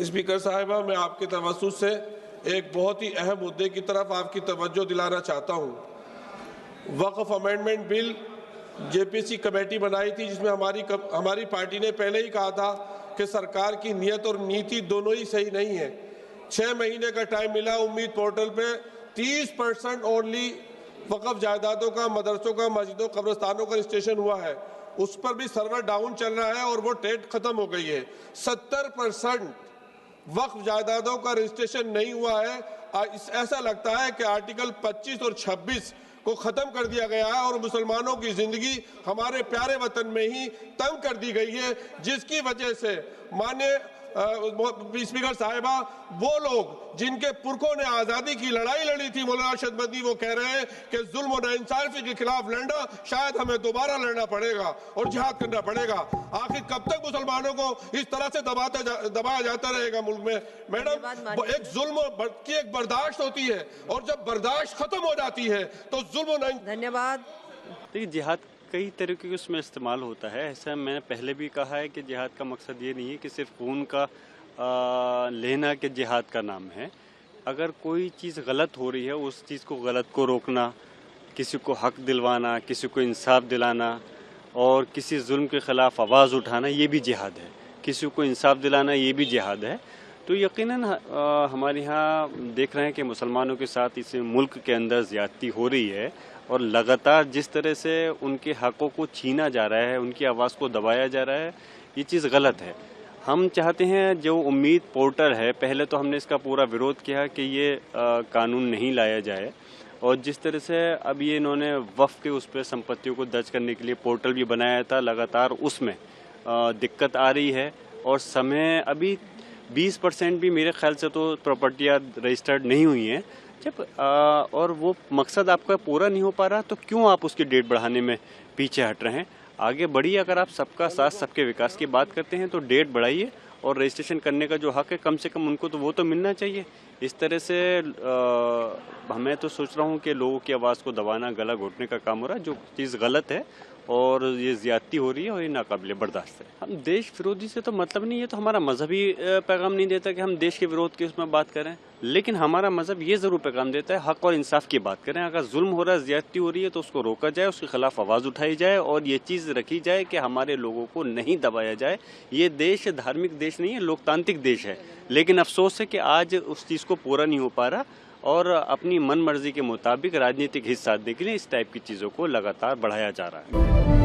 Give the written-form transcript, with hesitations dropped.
Speaker साहिबा, मैं आपके तवज्जुह से एक बहुत ही अहम मुद्दे की तरफ आपकी तवज्जो दिलाना चाहता हूँ। वक्फ अमेंडमेंट बिल जेपीसी कमेटी बनाई थी, जिसमें हमारी पार्टी ने पहले ही कहा था कि सरकार की नीयत और नीति दोनों ही सही नहीं है। 6 महीने का टाइम मिला। उम्मीद पोर्टल पे 30% ओनली वक्फ जायदादों का, मदरसों का, मस्जिदों, कब्रिस्तानों का रजिस्ट्रेशन हुआ है। उस पर भी सर्वर डाउन चल रहा है और वो डेट खत्म हो गई है। 70% वक्फ जायदादों का रजिस्ट्रेशन नहीं हुआ है। ऐसा लगता है कि आर्टिकल 25 और 26 को खत्म कर दिया गया है और मुसलमानों की जिंदगी हमारे प्यारे वतन में ही तंग कर दी गई है, जिसकी वजह से माननीय स्पीकर साहिबा, वो लोग जिनके पुरखों ने आज़ादी की लड़ाई लड़ी थी, मौलाना अरशद मदनी, वो कह रहे हैं कि जुल्म और नाइंसाफी के खिलाफ लड़ना शायद हमें दोबारा लड़ना पड़ेगा और जिहाद करना पड़ेगा। आखिर कब तक मुसलमानों को इस तरह से दबाया जाता रहेगा मुल्क में? मैडम, एक जुल्म की एक बर्दाश्त होती है और जब बर्दाश्त खत्म हो जाती है तो जुल्म। धन्यवाद। देखिए, जिहाद कई तरीके के उसमें इस्तेमाल होता है। ऐसा मैंने पहले भी कहा है कि जिहाद का मकसद ये नहीं है कि सिर्फ खून का लेना के जिहाद का नाम है। अगर कोई चीज़ गलत हो रही है, उस चीज़ को गलत को रोकना, किसी को हक दिलवाना, किसी को इंसाफ दिलाना और किसी जुल्म के ख़िलाफ़ आवाज़ उठाना, ये भी जिहाद है। किसी को इंसाफ दिलाना, ये भी जिहाद है। तो यकीनन हमारे यहाँ देख रहे हैं कि मुसलमानों के साथ इस मुल्क के अंदर ज़्यादती हो रही है और लगातार जिस तरह से उनके हक़ों को छीना जा रहा है, उनकी आवाज़ को दबाया जा रहा है, ये चीज़ गलत है। हम चाहते हैं जो उम्मीद पोर्टल है, पहले तो हमने इसका पूरा विरोध किया कि ये कानून नहीं लाया जाए और जिस तरह से अब ये इन्होंने वक्फ के उस पर संपत्तियों को दर्ज करने के लिए पोर्टल भी बनाया था, लगातार उसमें दिक्कत आ रही है और समय अभी 20% भी मेरे ख्याल से तो प्रॉपर्टियाँ रजिस्टर्ड नहीं हुई हैं। जब और वो मकसद आपका पूरा नहीं हो पा रहा तो क्यों आप उसकी डेट बढ़ाने में पीछे हट रहे हैं? आगे बढ़िए। अगर आप सबका साथ, सबके विकास की बात करते हैं तो डेट बढ़ाइए और रजिस्ट्रेशन करने का जो हक है कम से कम उनको तो वो तो मिलना चाहिए। इस तरह से मैं तो सोच रहा हूँ कि लोगों की आवाज़ को दबाना, गला घोटने का काम हो रहा है, जो चीज़ गलत है और ये ज़्यादती हो रही है और ये नाकाबिले बर्दाश्त है। हम देश विरोधी से तो मतलब नहीं है, तो हमारा मज़हब ही पैगाम नहीं देता कि हम देश के विरोध के उसमें बात करें, लेकिन हमारा मज़हब ये ज़रूर पैगाम देता है हक़ और इंसाफ की बात करें। अगर जुल्म हो रहा है, ज़्यादती हो रही है तो उसको रोका जाए, उसके खिलाफ आवाज़ उठाई जाए और ये चीज़ रखी जाए कि हमारे लोगों को नहीं दबाया जाए। ये देश धार्मिक देश नहीं है, लोकतांत्रिक देश है, लेकिन अफसोस है कि आज उस चीज़ को पूरा नहीं हो पा रहा और अपनी मन मर्जी के मुताबिक राजनीतिक हित साधने के लिए इस टाइप की चीज़ों को लगातार बढ़ाया जा रहा है।